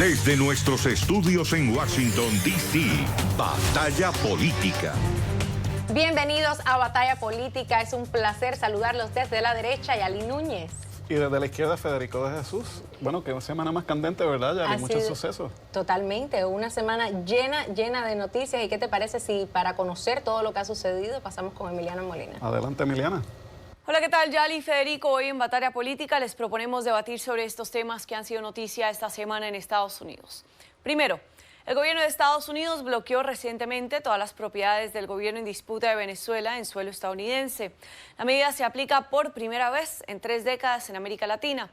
Desde nuestros estudios en Washington, D.C., Batalla Política. Bienvenidos a Batalla Política. Es un placer saludarlos desde la derecha, Yali Núñez. Y desde la izquierda, Federico de Jesús. Bueno, qué semana más candente, ¿verdad? Ya hay muchos sucesos. Totalmente, una semana llena de noticias. ¿Y qué te parece si para conocer todo lo que ha sucedido pasamos con Emiliana Molina? Adelante, Emiliana. Hola, ¿qué tal? Yali y Federico. Hoy en Batalla Política les proponemos debatir sobre estos temas que han sido noticia esta semana en Estados Unidos. Primero, el gobierno de Estados Unidos bloqueó recientemente todas las propiedades del gobierno en disputa de Venezuela en suelo estadounidense. La medida se aplica por primera vez en 3 décadas en América Latina.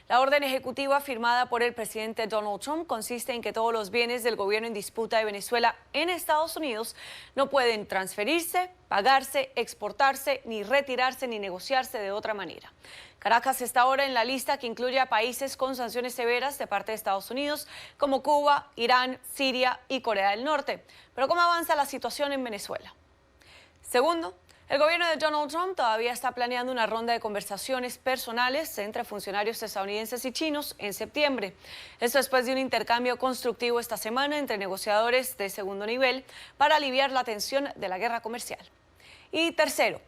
La orden ejecutiva firmada por el presidente Donald Trump consiste en que todos los bienes del gobierno en disputa de Venezuela en Estados Unidos no pueden transferirse, pagarse, exportarse, ni retirarse, ni negociarse de otra manera. Caracas está ahora en la lista que incluye a países con sanciones severas de parte de Estados Unidos, como Cuba, Irán, Siria y Corea del Norte. Pero ¿cómo avanza la situación en Venezuela? Segundo, el gobierno de Donald Trump todavía está planeando una ronda de conversaciones personales entre funcionarios estadounidenses y chinos en septiembre. Esto después de un intercambio constructivo esta semana entre negociadores de segundo nivel para aliviar la tensión de la guerra comercial. Y tercero,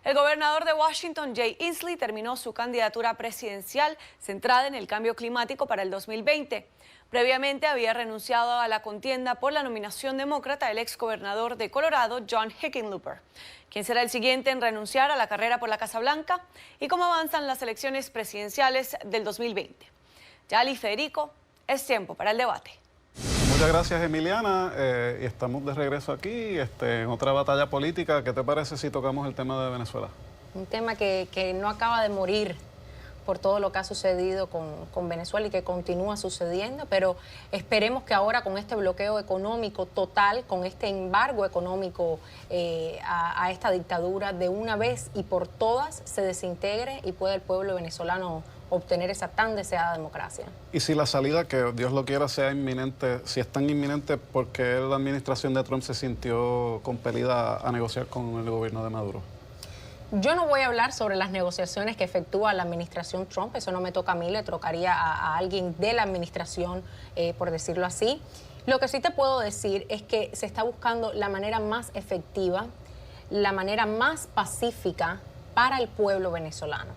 el gobernador de Washington, Jay Inslee, terminó su candidatura presidencial centrada en el cambio climático para el 2020. Previamente había renunciado a la contienda por la nominación demócrata del exgobernador de Colorado, John Hickenlooper. ¿Quién será el siguiente en renunciar a la carrera por la Casa Blanca? ¿Y cómo avanzan las elecciones presidenciales del 2020? Yali y Federico, es tiempo para el debate. Muchas gracias, Emiliana. Y estamos de regreso aquí en otra batalla política. ¿Qué te parece si tocamos el tema de Venezuela? Un tema que no acaba de morir por todo lo que ha sucedido con Venezuela y que continúa sucediendo, pero esperemos que ahora con este bloqueo económico total, con este embargo económico a esta dictadura, de una vez y por todas se desintegre y pueda el pueblo venezolano obtener esa tan deseada democracia. Y si la salida, que Dios lo quiera, sea inminente, si es tan inminente, ¿por qué la administración de Trump se sintió compelida a negociar con el gobierno de Maduro? Yo no voy a hablar sobre las negociaciones que efectúa la administración Trump, eso no me toca a mí, le tocaría a alguien de la administración, por decirlo así. Lo que sí te puedo decir es que se está buscando la manera más efectiva, la manera más pacífica para el pueblo venezolano,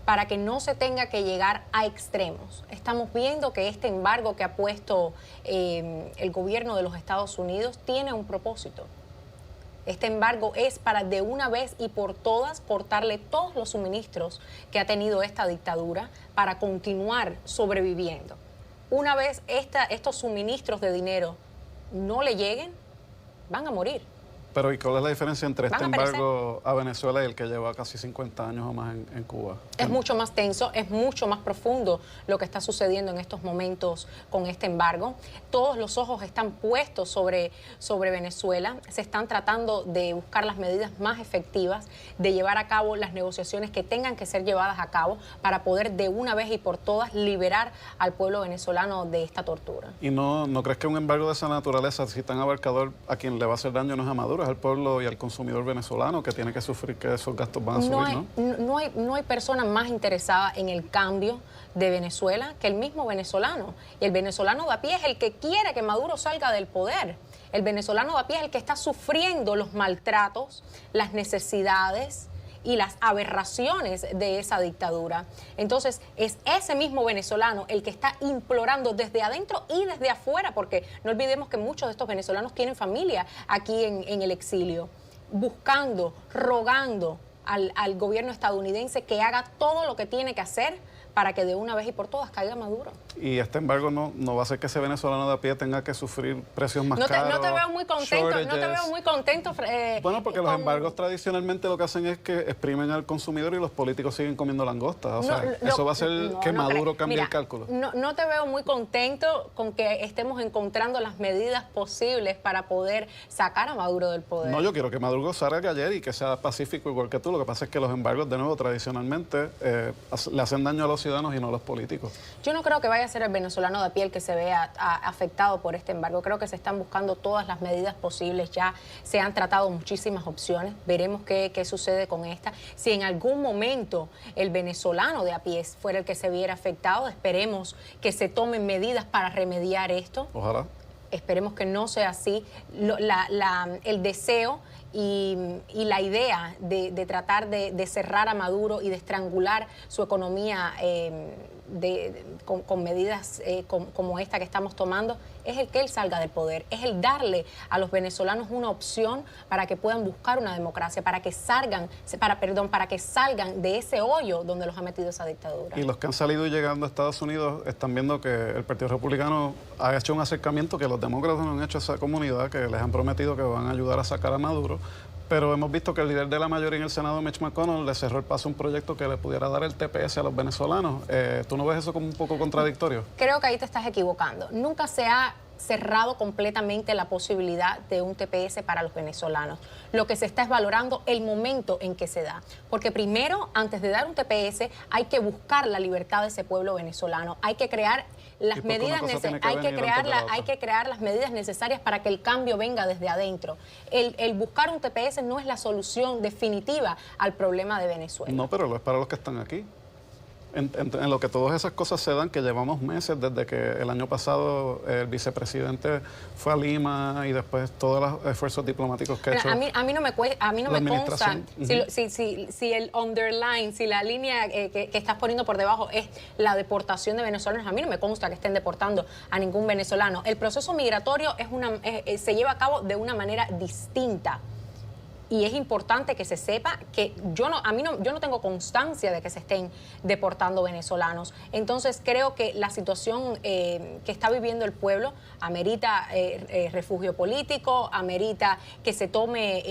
para que no se tenga que llegar a extremos. Estamos viendo que este embargo que ha puesto el gobierno de los Estados Unidos tiene un propósito. Este embargo es para de una vez y por todas cortarle todos los suministros que ha tenido esta dictadura para continuar sobreviviendo. Una vez estos suministros de dinero no le lleguen, van a morir. Pero ¿y cuál es la diferencia entre este embargo a Venezuela y el que lleva casi 50 años o más en Cuba? Es mucho más tenso, es mucho más profundo lo que está sucediendo en estos momentos con este embargo. Todos los ojos están puestos sobre Venezuela. Se están tratando de buscar las medidas más efectivas, de llevar a cabo las negociaciones que tengan que ser llevadas a cabo para poder de una vez y por todas liberar al pueblo venezolano de esta tortura. ¿Y no crees que un embargo de esa naturaleza, si tan abarcador, a quien le va a hacer daño no es a Maduro, es al pueblo y al consumidor venezolano que tiene que sufrir que esos gastos van a subir, ¿no? No hay persona más interesada en el cambio de Venezuela que el mismo venezolano. Y el venezolano de a pie es el que quiere que Maduro salga del poder. El venezolano de a pie es el que está sufriendo los maltratos, las necesidades y las aberraciones de esa dictadura. Entonces, es ese mismo venezolano el que está implorando desde adentro y desde afuera, porque no olvidemos que muchos de estos venezolanos tienen familia aquí en el exilio, buscando, rogando al gobierno estadounidense que haga todo lo que tiene que hacer para que de una vez y por todas caiga Maduro. Y este embargo no va a hacer que ese venezolano de a pie tenga que sufrir precios más caros. No te veo muy contento, Bueno, porque los embargos tradicionalmente lo que hacen es que exprimen al consumidor y los políticos siguen comiendo langosta. O sea, eso va a hacer que Maduro cambie el cálculo. No te veo muy contento con que estemos encontrando las medidas posibles para poder sacar a Maduro del poder. No, yo quiero que Maduro salga ayer y que sea pacífico igual que tú. Lo que pasa es que los embargos, de nuevo, tradicionalmente le hacen daño a los ciudadanos y no los políticos. Yo no creo que vaya a ser el venezolano de a pie el que se vea afectado por este embargo. Creo que se están buscando todas las medidas posibles. Ya se han tratado muchísimas opciones. Veremos qué sucede con esta. Si en algún momento el venezolano de a pie fuera el que se viera afectado, esperemos que se tomen medidas para remediar esto. Ojalá. Esperemos que no sea así. El deseo y la idea de tratar de cerrar a Maduro y de estrangular su economía con medidas como esta que estamos tomando, es el que él salga del poder, es el darle a los venezolanos una opción para que puedan buscar una democracia, para que salgan de ese hoyo donde los ha metido esa dictadura. Y los que han salido y llegando a Estados Unidos están viendo que el Partido Republicano ha hecho un acercamiento que los demócratas no han hecho a esa comunidad, que les han prometido que van a ayudar a sacar a Maduro. Pero hemos visto que el líder de la mayoría en el Senado, Mitch McConnell, le cerró el paso a un proyecto que le pudiera dar el TPS a los venezolanos. ¿Tú no ves eso como un poco contradictorio? Creo que ahí te estás equivocando. Nunca se ha cerrado completamente la posibilidad de un TPS para los venezolanos. Lo que se está es valorando el momento en que se da. Porque primero, antes de dar un TPS, hay que buscar la libertad de ese pueblo venezolano. Hay que crear las medidas hay que crear las medidas necesarias para que el cambio venga desde adentro. El buscar un TPS no es la solución definitiva al problema de Venezuela. No, pero lo es para los que están aquí. En lo que todas esas cosas se dan, que llevamos meses desde que el año pasado el vicepresidente fue a Lima y después todos los esfuerzos diplomáticos que ha hecho. A mí no me consta si el underline, si la línea que estás poniendo por debajo es la deportación de venezolanos. A mí no me consta que estén deportando a ningún venezolano. El proceso migratorio se lleva a cabo de una manera distinta. Y es importante que se sepa que yo no tengo constancia de que se estén deportando venezolanos. Entonces creo que la situación que está viviendo el pueblo amerita refugio político, amerita que se tome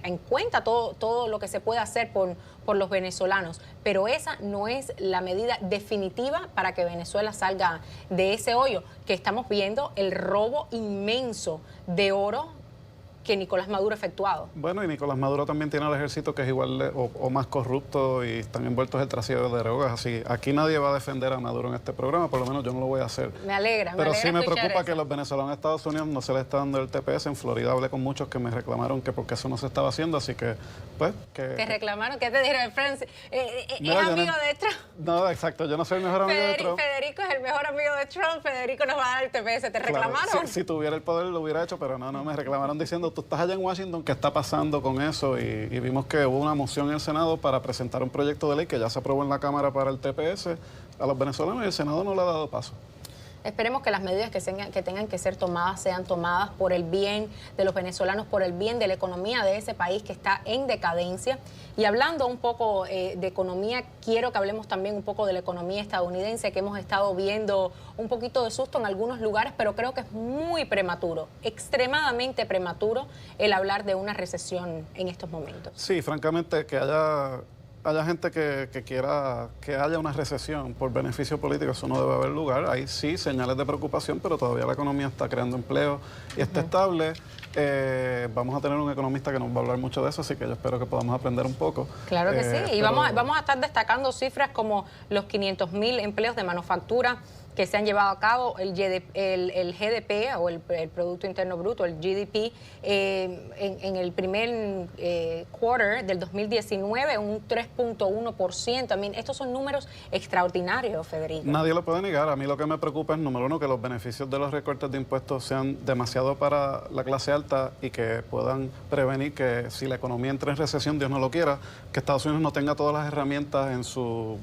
en cuenta todo lo que se puede hacer por los venezolanos. Pero esa no es la medida definitiva para que Venezuela salga de ese hoyo que estamos viendo, el robo inmenso de oro que Nicolás Maduro ha efectuado. Bueno, y Nicolás Maduro también tiene al ejército que es igual o más corrupto y están envueltos en el trasiego de drogas. Así, aquí nadie va a defender a Maduro en este programa, por lo menos yo no lo voy a hacer. Me alegra. Pero sí me preocupa que los venezolanos en Estados Unidos no se les está dando el TPS. En Florida hablé con muchos que me reclamaron que porque eso no se estaba haciendo, así que, pues... ¿Te reclamaron? ¿Qué te dijeron? ¿Es amigo de Trump? No, exacto, yo no soy el mejor amigo de Trump. Federico es el mejor amigo de Trump, Federico nos va a dar el TPS. ¿Te reclamaron? Claro, si tuviera el poder lo hubiera hecho, pero no, me reclamaron diciendo, tú estás allá en Washington, ¿qué está pasando con eso? Y vimos que hubo una moción en el Senado para presentar un proyecto de ley que ya se aprobó en la Cámara para el TPS a los venezolanos y el Senado no le ha dado paso. Esperemos que las medidas que tengan que ser tomadas sean tomadas por el bien de los venezolanos, por el bien de la economía de ese país que está en decadencia. Y hablando un poco de economía, quiero que hablemos también un poco de la economía estadounidense, que hemos estado viendo un poquito de susto en algunos lugares, pero creo que es muy prematuro, extremadamente prematuro el hablar de una recesión en estos momentos. Sí, francamente, que haya gente que quiera que haya una recesión por beneficio político, eso no debe haber lugar. Hay sí señales de preocupación, pero todavía la economía está creando empleo y está estable. Vamos a tener un economista que nos va a hablar mucho de eso, así que yo espero que podamos aprender un poco. Claro que sí, y vamos a estar destacando cifras como los 500.000 empleos de manufactura que se han llevado a cabo, el GDP o el Producto Interno Bruto, el GDP, en el primer quarter del 2019, un 3.1%. Estos son números extraordinarios, Federico. Nadie lo puede negar. A mí lo que me preocupa es, número uno, que los beneficios de los recortes de impuestos sean demasiado para la clase alta y que puedan prevenir que si la economía entra en recesión, Dios no lo quiera, que Estados Unidos no tenga todas las herramientas en su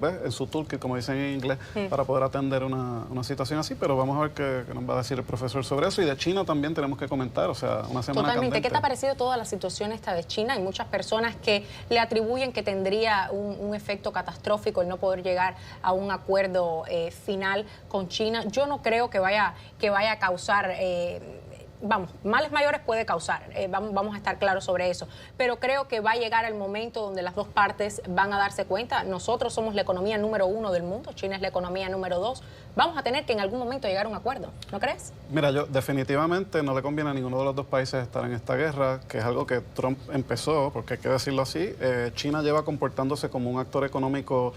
toolkit, como dicen en inglés, para poder atender una situación así, pero vamos a ver qué nos va a decir el profesor sobre eso. Y de China también tenemos que comentar, o sea, una semana Totalmente. candente. ¿Qué te ha parecido toda la situación esta de China? Hay muchas personas que le atribuyen que tendría un efecto catastrófico el no poder llegar a un acuerdo final con China. Yo no creo que vaya a causar... males mayores puede causar, vamos a estar claros sobre eso, pero creo que va a llegar el momento donde las dos partes van a darse cuenta. Nosotros somos la economía número 1 del mundo, China es la economía número 2, vamos a tener que en algún momento llegar a un acuerdo, ¿no crees? Mira, yo definitivamente no le conviene a ninguno de los dos países estar en esta guerra, que es algo que Trump empezó, porque hay que decirlo así. China lleva comportándose como un actor económico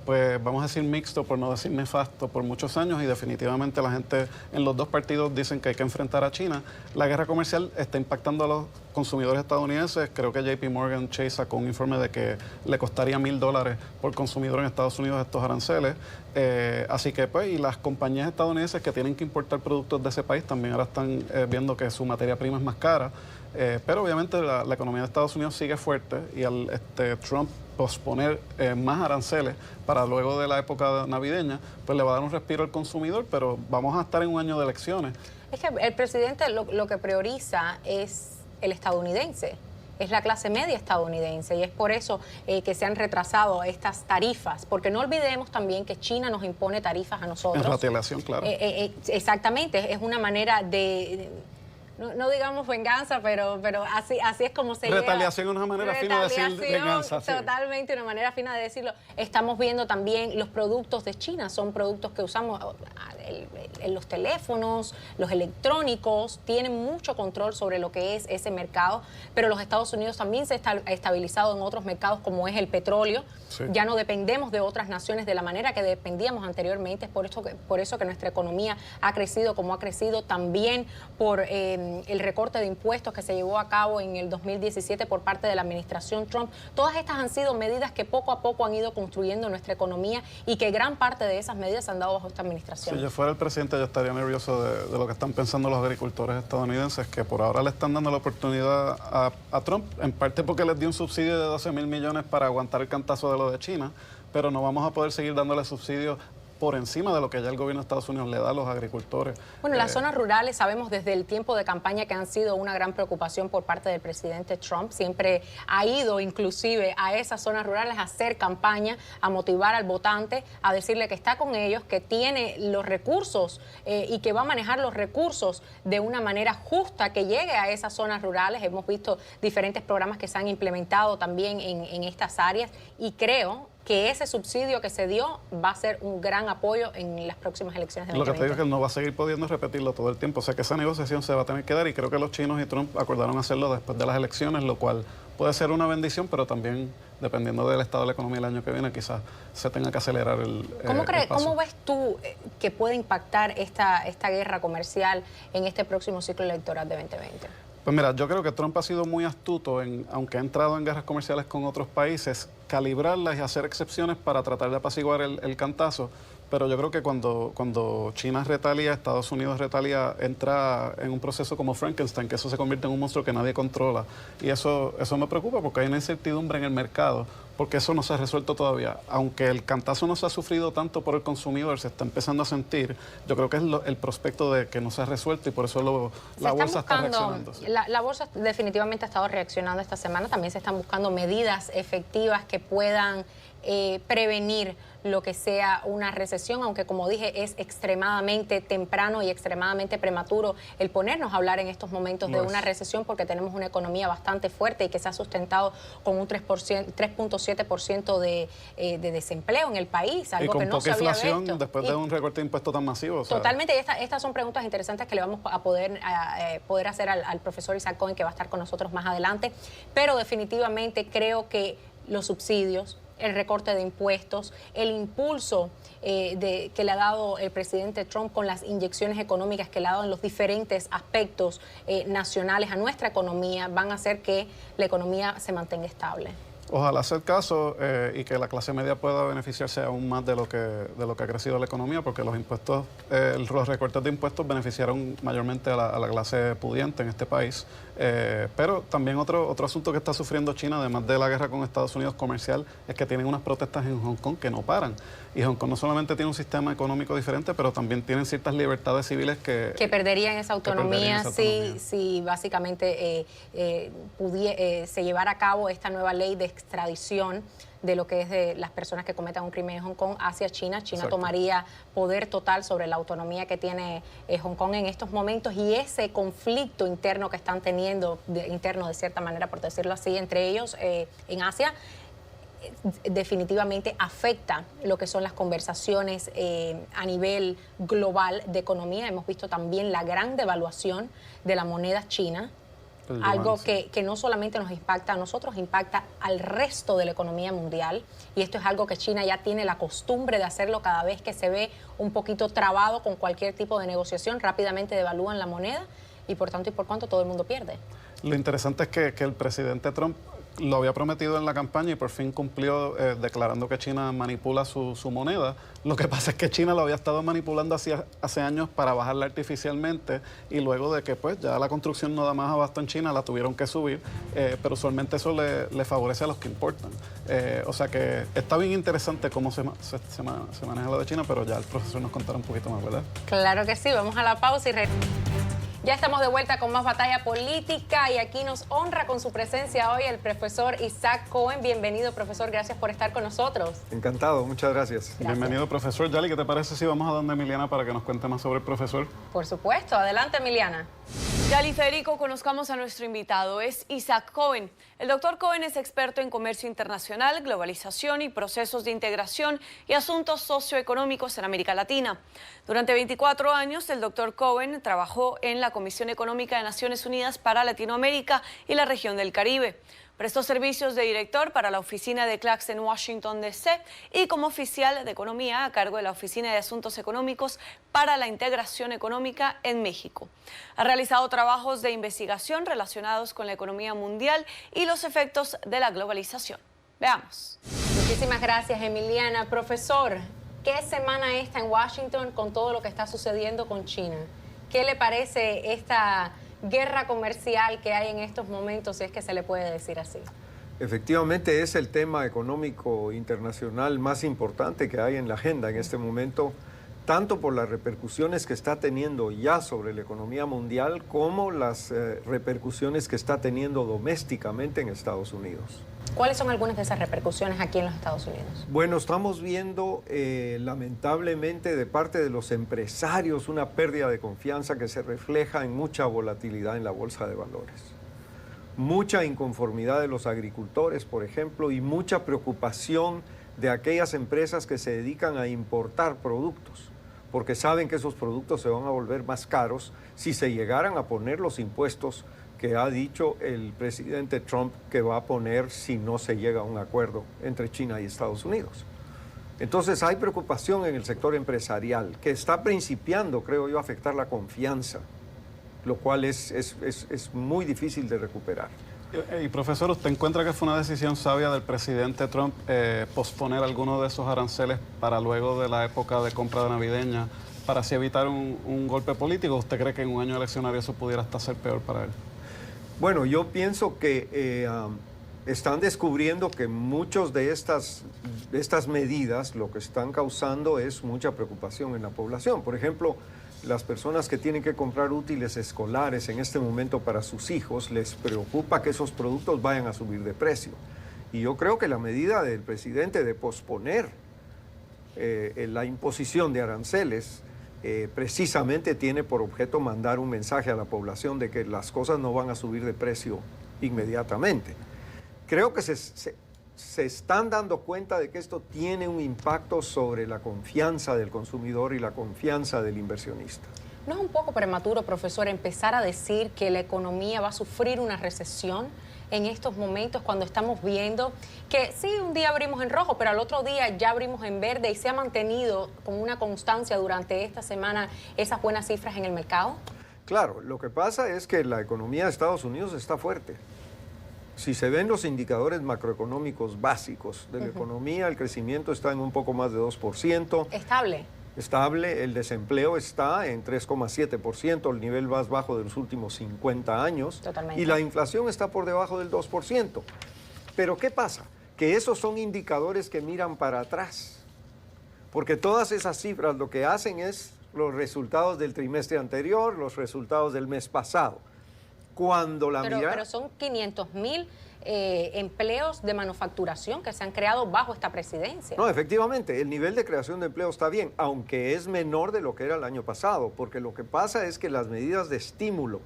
pues vamos a decir mixto, por no decir nefasto, por muchos años, y definitivamente la gente en los dos partidos dicen que hay que enfrentar a China. La guerra comercial está impactando a los consumidores estadounidenses. Creo que JP Morgan Chase sacó un informe de que le costaría $1,000 por consumidor en Estados Unidos estos aranceles. Así que, pues, y las compañías estadounidenses que tienen que importar productos de ese país también ahora están viendo que su materia prima es más cara. Pero obviamente la economía de Estados Unidos sigue fuerte, y al Trump posponer más aranceles para luego de la época navideña, pues le va a dar un respiro al consumidor, pero vamos a estar en un año de elecciones. Es que el presidente lo que prioriza es el estadounidense, es la clase media estadounidense, y es por eso que se han retrasado estas tarifas, porque no olvidemos también que China nos impone tarifas a nosotros. En retaliación, claro. Exactamente, es una manera de no digamos venganza, pero así es como se Retaliación es una manera fina de decir venganza. Sí. Totalmente, una manera fina de decirlo. Estamos viendo también los productos de China, son productos que usamos en los teléfonos, los electrónicos, tienen mucho control sobre lo que es ese mercado, pero los Estados Unidos también se está estabilizado en otros mercados como es el petróleo. Sí. Ya no dependemos de otras naciones de la manera que dependíamos anteriormente, es por eso que nuestra economía ha crecido como ha crecido, también por el recorte de impuestos que se llevó a cabo en el 2017 por parte de la administración Trump. Todas estas han sido medidas que poco a poco han ido construyendo nuestra economía, y que gran parte de esas medidas se han dado bajo esta administración. Si yo fuera el presidente, yo estaría nervioso de lo que están pensando los agricultores estadounidenses, que por ahora le están dando la oportunidad a Trump, en parte porque les dio un subsidio de 12,000 millones para aguantar el cantazo de lo de China, pero no vamos a poder seguir dándole subsidios por encima de lo que ya el gobierno de Estados Unidos le da a los agricultores. Bueno, las zonas rurales sabemos desde el tiempo de campaña que han sido una gran preocupación por parte del presidente Trump. Siempre ha ido inclusive a esas zonas rurales a hacer campaña, a motivar al votante, a decirle que está con ellos, que tiene los recursos y que va a manejar los recursos de una manera justa, que llegue a esas zonas rurales. Hemos visto diferentes programas que se han implementado también en estas áreas, y creo que ese subsidio que se dio va a ser un gran apoyo en las próximas elecciones de 2020. Lo que te digo es que él no va a seguir pudiendo repetirlo todo el tiempo. O sea que esa negociación se va a tener que dar, y creo que los chinos y Trump acordaron hacerlo después de las elecciones, lo cual puede ser una bendición, pero también, dependiendo del estado de la economía el año que viene, quizás se tenga que acelerar el paso. ¿Cómo ves tú que puede impactar esta guerra comercial en este próximo ciclo electoral de 2020? Pues mira, yo creo que Trump ha sido muy astuto, aunque ha entrado en guerras comerciales con otros países, calibrarlas y hacer excepciones para tratar de apaciguar el cantazo. Pero yo creo que cuando China retalia, Estados Unidos retalia, entra en un proceso como Frankenstein, que eso se convierte en un monstruo que nadie controla. Y eso me preocupa, porque hay una incertidumbre en el mercado, porque eso no se ha resuelto todavía. Aunque el cantazo no se ha sufrido tanto por el consumidor, se está empezando a sentir, yo creo que es el prospecto de que no se ha resuelto, y por eso la bolsa está reaccionando. ¿Sí? La bolsa definitivamente ha estado reaccionando esta semana. También se están buscando medidas efectivas que puedan prevenir lo que sea una recesión, aunque como dije es extremadamente temprano y extremadamente prematuro el ponernos a hablar en estos momentos de una recesión, porque tenemos una economía bastante fuerte y que se ha sustentado con un 3.7% de desempleo en el país, algo que no se había visto. Y con poca inflación después de un recorte de impuestos tan masivo. Totalmente, y estas son preguntas interesantes que le vamos a poder hacer al profesor Isaac Cohen, que va a estar con nosotros más adelante, pero definitivamente creo que los subsidios, el recorte de impuestos, el impulso que le ha dado el presidente Trump con las inyecciones económicas que le ha dado en los diferentes aspectos nacionales a nuestra economía, van a hacer que la economía se mantenga estable. Ojalá sea el caso y que la clase media pueda beneficiarse aún más de lo que ha crecido la economía, porque los impuestos, los recortes de impuestos beneficiaron mayormente a la clase pudiente en este país. Pero también otro asunto que está sufriendo China, además de la guerra con Estados Unidos comercial, es que tienen unas protestas en Hong Kong que no paran. Y Hong Kong no solamente tiene un sistema económico diferente, pero también tienen ciertas libertades civiles que perderían esa autonomía si básicamente se llevara a cabo esta nueva ley de extradición de lo que es de las personas que cometan un crimen en Hong Kong hacia China. China Exacto. tomaría poder total sobre la autonomía que tiene Hong Kong en estos momentos, y ese conflicto interno que están teniendo, interno de cierta manera, por decirlo así, entre ellos en Asia, definitivamente afecta lo que son las conversaciones a nivel global de economía. Hemos visto también la gran devaluación de la moneda china, algo que no solamente nos impacta a nosotros, impacta al resto de la economía mundial. Y esto es algo que China ya tiene la costumbre de hacerlo cada vez que se ve un poquito trabado con cualquier tipo de negociación, rápidamente devalúan la moneda y por tanto y por cuanto todo el mundo pierde. Lo interesante es que el presidente Trump lo había prometido en la campaña y por fin cumplió declarando que China manipula su moneda. Lo que pasa es que China lo había estado manipulando hace años para bajarla artificialmente y luego de que pues ya la construcción no da más abasto en China, la tuvieron que subir, pero usualmente eso le favorece a los que importan. O sea que está bien interesante cómo se maneja lo de China, pero ya el profesor nos contará un poquito más, ¿verdad? Claro que sí, vamos a la pausa y ya estamos de vuelta con más Batalla Política y aquí nos honra con su presencia hoy el profesor Isaac Cohen. Bienvenido, profesor, gracias por estar con nosotros. Encantado, muchas gracias. Bienvenido, profesor. Yali, ¿qué te parece si vamos a donde Emiliana para que nos cuente más sobre el profesor? Por supuesto, adelante, Emiliana. Yali, Federico, conozcamos a nuestro invitado. Es Isaac Cohen. El doctor Cohen es experto en comercio internacional, globalización y procesos de integración y asuntos socioeconómicos en América Latina. Durante 24 años, el doctor Cohen trabajó en la Comisión Económica de Naciones Unidas para Latinoamérica y la región del Caribe. Prestó servicios de director para la oficina de Clarks en Washington, D.C. y como oficial de economía a cargo de la Oficina de Asuntos Económicos para la Integración Económica en México. Ha realizado trabajos de investigación relacionados con la economía mundial y los efectos de la globalización. Veamos. Muchísimas gracias, Emiliana. Profesor, ¿qué semana esta en Washington con todo lo que está sucediendo con China? ¿Qué le parece esta guerra comercial que hay en estos momentos, si es que se le puede decir así? Efectivamente es el tema económico internacional más importante que hay en la agenda en este momento, tanto por las repercusiones que está teniendo ya sobre la economía mundial como las repercusiones que está teniendo domésticamente en Estados Unidos. ¿Cuáles son algunas de esas repercusiones aquí en los Estados Unidos? Bueno, estamos viendo lamentablemente de parte de los empresarios una pérdida de confianza que se refleja en mucha volatilidad en la bolsa de valores. Mucha inconformidad de los agricultores, por ejemplo, y mucha preocupación de aquellas empresas que se dedican a importar productos, porque saben que esos productos se van a volver más caros si se llegaran a poner los impuestos que ha dicho el presidente Trump que va a poner si no se llega a un acuerdo entre China y Estados Unidos. Entonces hay preocupación en el sector empresarial que está principiando, creo yo, a afectar la confianza, lo cual es muy difícil de recuperar. Y profesor, ¿usted encuentra que fue una decisión sabia del presidente Trump posponer alguno de esos aranceles para luego de la época de compra navideña para así evitar un golpe político? ¿Usted cree que en un año eleccionario eso pudiera hasta ser peor para él? Bueno, yo pienso que están descubriendo que muchas de estas medidas lo que están causando es mucha preocupación en la población. Por ejemplo, las personas que tienen que comprar útiles escolares en este momento para sus hijos, les preocupa que esos productos vayan a subir de precio. Y yo creo que la medida del presidente de posponer la imposición de aranceles precisamente tiene por objeto mandar un mensaje a la población de que las cosas no van a subir de precio inmediatamente. Creo que se están dando cuenta de que esto tiene un impacto sobre la confianza del consumidor y la confianza del inversionista. ¿No es un poco prematuro, profesor, empezar a decir que la economía va a sufrir una recesión en estos momentos cuando estamos viendo que sí, un día abrimos en rojo, pero al otro día ya abrimos en verde y se ha mantenido como una constancia durante esta semana esas buenas cifras en el mercado? Claro, lo que pasa es que la economía de Estados Unidos está fuerte. Si se ven los indicadores macroeconómicos básicos de la economía, el crecimiento está en un poco más de 2%. Estable. Estable, el desempleo está en 3,7%, el nivel más bajo de los últimos 50 años. Totalmente. Y la inflación está por debajo del 2%. Pero ¿qué pasa? Que esos son indicadores que miran para atrás. Porque todas esas cifras lo que hacen es los resultados del trimestre anterior, los resultados del mes pasado. Cuando la Pero son 500,000 empleos de manufacturación que se han creado bajo esta presidencia. No, efectivamente, el nivel de creación de empleo está bien, aunque es menor de lo que era el año pasado, porque lo que pasa es que las medidas de estímulo,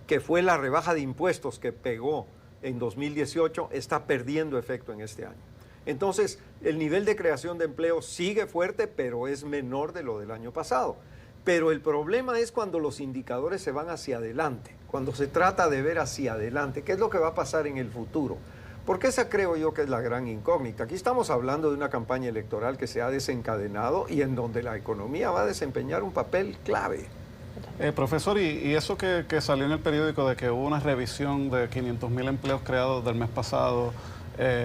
que fue la rebaja de impuestos que pegó en 2018, está perdiendo efecto en este año. Entonces, el nivel de creación de empleo sigue fuerte, pero es menor de lo del año pasado. Pero el problema es cuando los indicadores se van hacia adelante, cuando se trata de ver hacia adelante, qué es lo que va a pasar en el futuro. Porque esa creo yo que es la gran incógnita. Aquí estamos hablando de una campaña electoral que se ha desencadenado y en donde la economía va a desempeñar un papel clave. Profesor, y eso que salió en el periódico de que hubo una revisión de 500.000 empleos creados del mes pasado,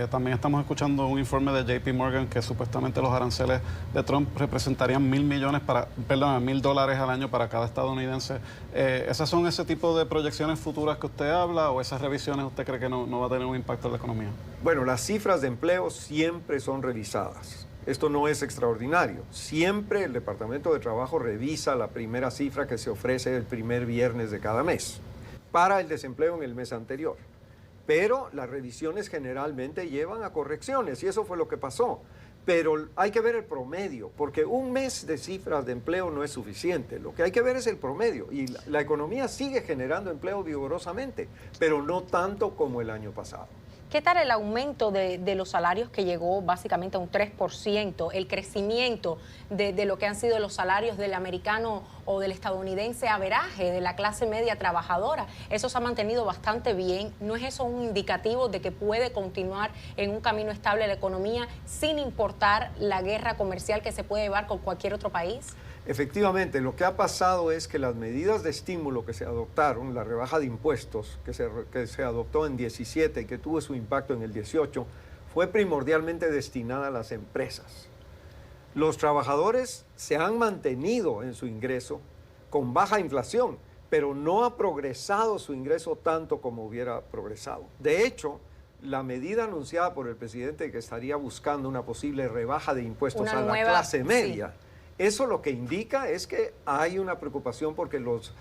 también estamos escuchando un informe de JP Morgan que supuestamente los aranceles de Trump representarían $1.000 al año para cada estadounidense. ¿Esas son ese tipo de proyecciones futuras que usted habla o esas revisiones usted cree que no va a tener un impacto en la economía? Bueno, las cifras de empleo siempre son revisadas. Esto no es extraordinario. Siempre el Departamento de Trabajo revisa la primera cifra que se ofrece el primer viernes de cada mes para el desempleo en el mes anterior. Pero las revisiones generalmente llevan a correcciones y eso fue lo que pasó. Pero hay que ver el promedio, porque un mes de cifras de empleo no es suficiente. Lo que hay que ver es el promedio y la economía sigue generando empleo vigorosamente, pero no tanto como el año pasado. ¿Qué tal el aumento de los salarios que llegó básicamente a un 3%, el crecimiento de lo que han sido los salarios del americano o del estadounidense averaje, de la clase media trabajadora? Eso se ha mantenido bastante bien. ¿No es eso un indicativo de que puede continuar en un camino estable la economía sin importar la guerra comercial que se puede llevar con cualquier otro país? Efectivamente, lo que ha pasado es que las medidas de estímulo que se adoptaron, la rebaja de impuestos que se adoptó en 17 y que tuvo su impacto en el 18, fue primordialmente destinada a las empresas. Los trabajadores se han mantenido en su ingreso con baja inflación, pero no ha progresado su ingreso tanto como hubiera progresado. De hecho, la medida anunciada por el presidente que estaría buscando una posible rebaja de impuestos a la clase media, sí. Eso lo que indica es que hay una preocupación porque los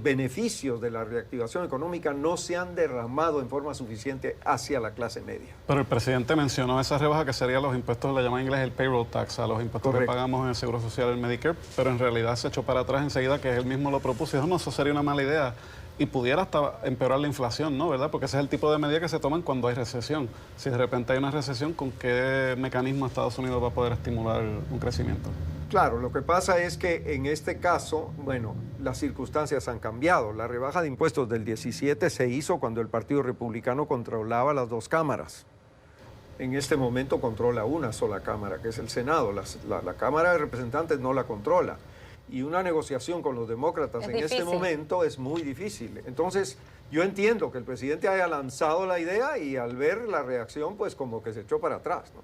beneficios de la reactivación económica no se han derramado en forma suficiente hacia la clase media. Pero el presidente mencionó esa rebaja que serían los impuestos, le llaman en inglés el payroll tax, a los impuestos Correcto. Que pagamos en el Seguro Social, el Medicare, pero en realidad se echó para atrás enseguida que él mismo lo propuso y dijo, no, eso sería una mala idea. Y pudiera hasta empeorar la inflación, ¿no? ¿Verdad? Porque ese es el tipo de medida que se toman cuando hay recesión. Si de repente hay una recesión, ¿con qué mecanismo Estados Unidos va a poder estimular un crecimiento? Claro, lo que pasa es que en este caso, bueno, las circunstancias han cambiado. La rebaja de impuestos del 17 se hizo cuando el Partido Republicano controlaba las dos cámaras. En este momento controla una sola cámara, que es el Senado. La Cámara de Representantes no la controla. Y una negociación con los demócratas en este momento es muy difícil. Entonces, yo entiendo que el presidente haya lanzado la idea y al ver la reacción, pues como que se echó para atrás, ¿no?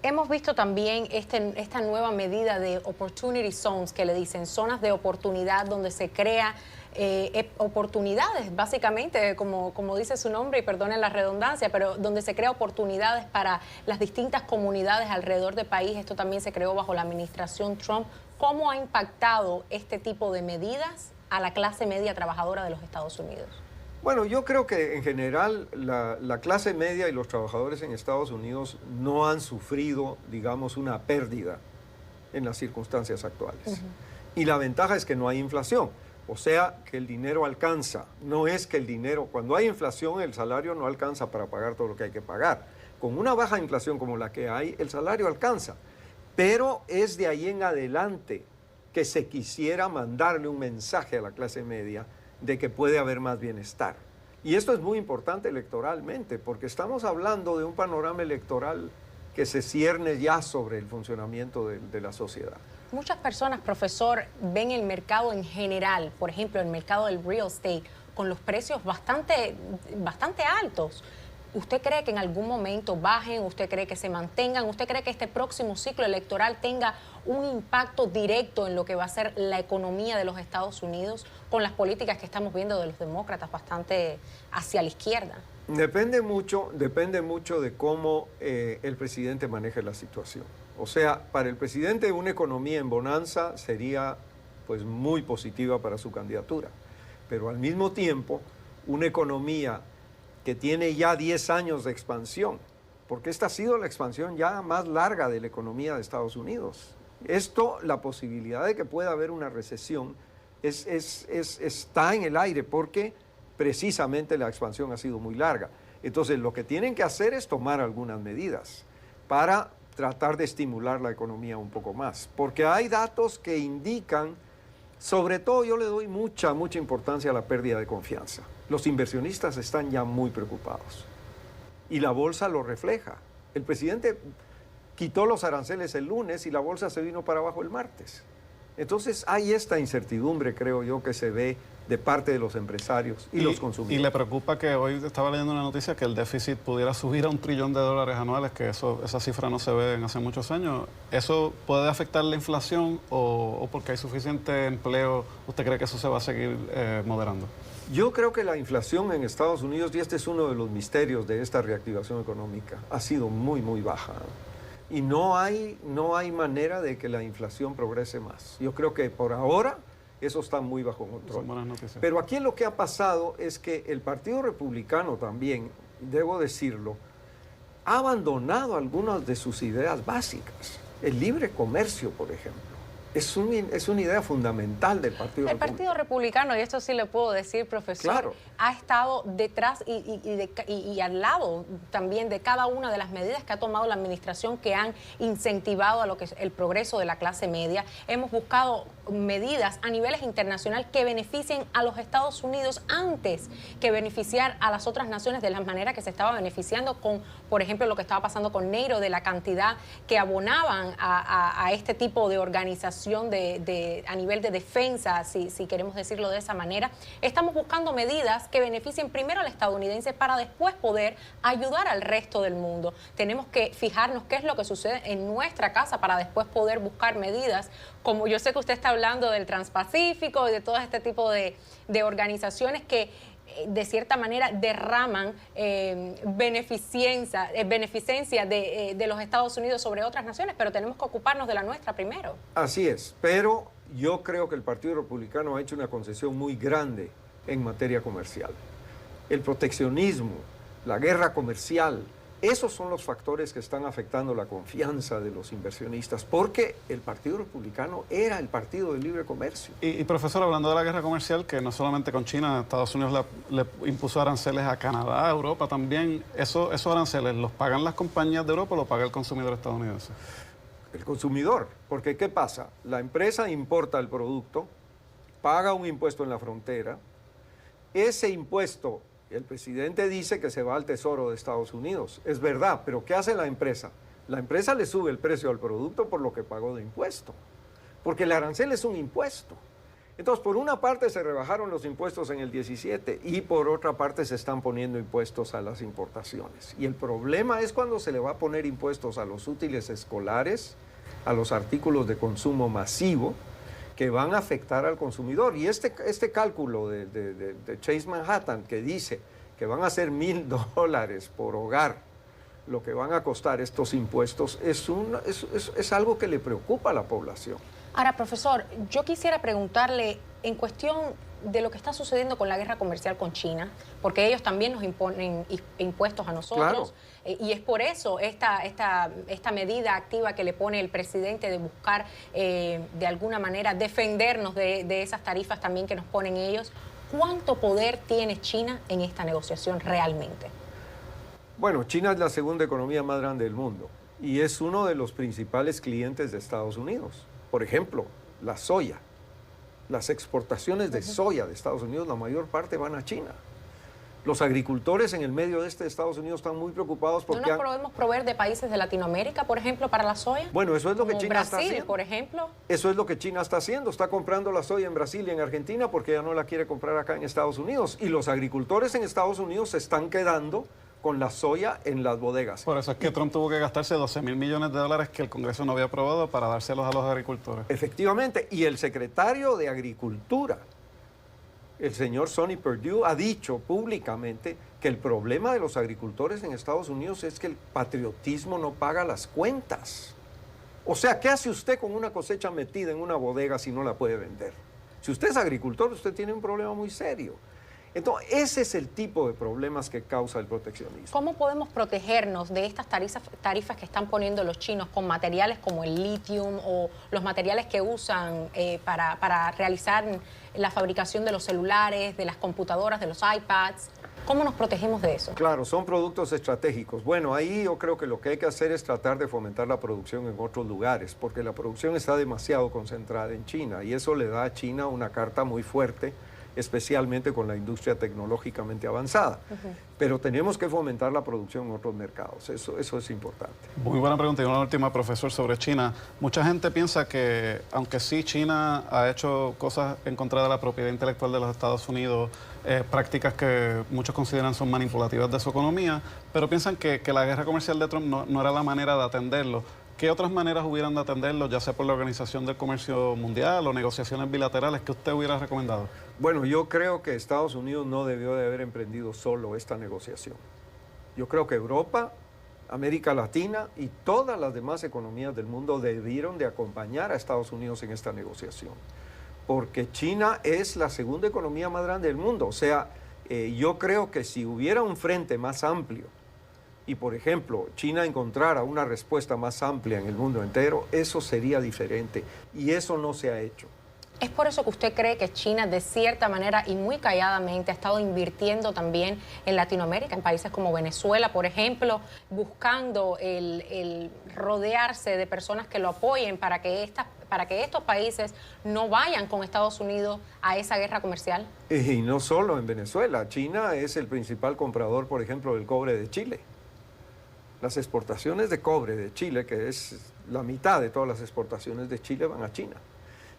Hemos visto también esta nueva medida de Opportunity Zones, que le dicen zonas de oportunidad donde se crea oportunidades, básicamente, como dice su nombre, y perdonen la redundancia, pero donde se crea oportunidades para las distintas comunidades alrededor del país. Esto también se creó bajo la administración Trump. ¿Cómo ha impactado este tipo de medidas a la clase media trabajadora de los Estados Unidos? Bueno, yo creo que en general la clase media y los trabajadores en Estados Unidos no han sufrido, digamos, una pérdida en las circunstancias actuales. Y la ventaja es que no hay inflación, o sea, que el dinero alcanza. No es que el dinero, cuando hay inflación, el salario no alcanza para pagar todo lo que hay que pagar. Con una baja inflación como la que hay, el salario alcanza. Pero es de ahí en adelante que se quisiera mandarle un mensaje a la clase media de que puede haber más bienestar. Y esto es muy importante electoralmente, porque estamos hablando de un panorama electoral que se cierne ya sobre el funcionamiento de la sociedad. Muchas personas, profesor, ven el mercado en general, por ejemplo, el mercado del real estate, con los precios bastante altos. ¿Usted cree que en algún momento bajen? ¿Usted cree que se mantengan? ¿Usted cree que este próximo ciclo electoral tenga un impacto directo en lo que va a ser la economía de los Estados Unidos con las políticas que estamos viendo de los demócratas bastante hacia la izquierda? Depende mucho de cómo el presidente maneje la situación. O sea, para el presidente una economía en bonanza sería pues muy positiva para su candidatura. Pero al mismo tiempo, una economía que tiene ya 10 años de expansión, porque esta ha sido la expansión ya más larga de la economía de Estados Unidos. Esto, la posibilidad de que pueda haber una recesión, está en el aire porque precisamente la expansión ha sido muy larga. Entonces, lo que tienen que hacer es tomar algunas medidas para tratar de estimular la economía un poco más, porque hay datos que indican, sobre todo yo le doy mucha importancia a la pérdida de confianza. Los inversionistas están ya muy preocupados y la bolsa lo refleja. El presidente quitó los aranceles el lunes y la bolsa se vino para abajo el martes. Entonces hay esta incertidumbre, creo yo, que se ve de parte de los empresarios y los consumidores. Y le preocupa que hoy estaba leyendo una noticia que el déficit pudiera subir a $1 trillón anuales, que esa cifra no se ve en hace muchos años. ¿Eso puede afectar la inflación o porque hay suficiente empleo, usted cree que eso se va a seguir moderando? Yo creo que la inflación en Estados Unidos, y este es uno de los misterios de esta reactivación económica, ha sido muy baja. Y no hay manera de que la inflación progrese más. Yo creo que por ahora eso está muy bajo control. Son buenas noticias. Pero aquí lo que ha pasado es que el Partido Republicano también, debo decirlo, ha abandonado algunas de sus ideas básicas. El libre comercio, por ejemplo, es una idea fundamental del Partido Republicano. El Partido Republicano, y esto sí le puedo decir, profesor, Claro. ha estado detrás y al lado también de cada una de las medidas que ha tomado la administración que han incentivado a lo que es el progreso de la clase media. Hemos buscado medidas a niveles internacionales que beneficien a los Estados Unidos antes que beneficiar a las otras naciones de la manera que se estaba beneficiando con, por ejemplo, lo que estaba pasando con Neiro, de la cantidad que abonaban a este tipo de organización a nivel de defensa, si queremos decirlo de esa manera. Estamos buscando medidas que beneficien primero al estadounidense para después poder ayudar al resto del mundo. Tenemos que fijarnos qué es lo que sucede en nuestra casa para después poder buscar medidas, como yo sé que usted está hablando del Transpacífico y de todo este tipo de organizaciones que de cierta manera derraman beneficencia de los Estados Unidos sobre otras naciones, pero tenemos que ocuparnos de la nuestra primero. Así es, pero yo creo que el Partido Republicano ha hecho una concesión muy grande en materia comercial. El proteccionismo, la guerra comercial, esos son los factores que están afectando la confianza de los inversionistas, porque el Partido Republicano era el partido del libre comercio. Y profesor, hablando de la guerra comercial, que no solamente con China, Estados Unidos le impuso aranceles a Canadá, a Europa también, ¿esos aranceles los pagan las compañías de Europa o lo paga el consumidor estadounidense? El consumidor, porque ¿qué pasa? La empresa importa el producto, paga un impuesto en la frontera, ese impuesto, el presidente dice que se va al Tesoro de Estados Unidos, es verdad, pero ¿qué hace la empresa? La empresa le sube el precio al producto por lo que pagó de impuesto, porque el arancel es un impuesto. Entonces, por una parte se rebajaron los impuestos en el 17 y por otra parte se están poniendo impuestos a las importaciones. Y el problema es cuando se le va a poner impuestos a los útiles escolares, a los artículos de consumo masivo, que van a afectar al consumidor. Y este cálculo de Chase Manhattan que dice que van a ser $1,000 por hogar lo que van a costar estos impuestos, es algo que le preocupa a la población. Ahora, profesor, yo quisiera preguntarle en cuestión de lo que está sucediendo con la guerra comercial con China, porque ellos también nos imponen impuestos a nosotros, claro. Y es por eso esta medida activa que le pone el presidente de buscar de alguna manera defendernos de esas tarifas también que nos ponen ellos. ¿Cuánto poder tiene China en esta negociación realmente? Bueno, China es la segunda economía más grande del mundo y es uno de los principales clientes de Estados Unidos. Por ejemplo, la soya. Las exportaciones de soya de Estados Unidos, la mayor parte van a China. Los agricultores en el medio oeste de Estados Unidos están muy preocupados porque... ¿No nos podemos proveer de países de Latinoamérica, por ejemplo, para la soya? Bueno, eso es lo que China está haciendo. Brasil, por ejemplo. Eso es lo que China está haciendo. Está comprando la soya en Brasil y en Argentina porque ya no la quiere comprar acá en Estados Unidos. Y los agricultores en Estados Unidos se están quedando con la soya en las bodegas. Por eso es que Trump tuvo que gastarse $12,000 millones que el Congreso no había aprobado para dárselos a los agricultores. Efectivamente, y el secretario de Agricultura, el señor Sonny Perdue, ha dicho públicamente que el problema de los agricultores en Estados Unidos es que el patriotismo no paga las cuentas. O sea, ¿qué hace usted con una cosecha metida en una bodega si no la puede vender? Si usted es agricultor, usted tiene un problema muy serio. Entonces, ese es el tipo de problemas que causa el proteccionismo. ¿Cómo podemos protegernos de estas tarifas que están poniendo los chinos con materiales como el litio o los materiales que usan para realizar la fabricación de los celulares, de las computadoras, de los iPads? ¿Cómo nos protegemos de eso? Claro, son productos estratégicos. Bueno, ahí yo creo que lo que hay que hacer es tratar de fomentar la producción en otros lugares, porque la producción está demasiado concentrada en China y eso le da a China una carta muy fuerte, especialmente con la industria tecnológicamente avanzada. Pero tenemos que fomentar la producción en otros mercados, eso es importante. Muy buena pregunta. Y una última, profesor, sobre China. Mucha gente piensa que, aunque sí China ha hecho cosas en contra de la propiedad intelectual de los Estados Unidos, prácticas que muchos consideran son manipulativas de su economía, pero piensan que la guerra comercial de Trump no era la manera de atenderlo. ¿Qué otras maneras hubieran de atenderlo, ya sea por la Organización del Comercio Mundial o negociaciones bilaterales, que usted hubiera recomendado? Bueno, yo creo que Estados Unidos no debió de haber emprendido solo esta negociación. Yo creo que Europa, América Latina y todas las demás economías del mundo debieron de acompañar a Estados Unidos en esta negociación. Porque China es la segunda economía más grande del mundo. O sea, yo creo que si hubiera un frente más amplio y, por ejemplo, China encontrara una respuesta más amplia en el mundo entero, eso sería diferente. Y eso no se ha hecho. ¿Es por eso que usted cree que China, de cierta manera y muy calladamente, ha estado invirtiendo también en Latinoamérica, en países como Venezuela, por ejemplo, buscando el rodearse de personas que lo apoyen para que estos países no vayan con Estados Unidos a esa guerra comercial? Y no solo en Venezuela. China es el principal comprador, por ejemplo, del cobre de Chile. Las exportaciones de cobre de Chile, que es la mitad de todas las exportaciones de Chile, van a China.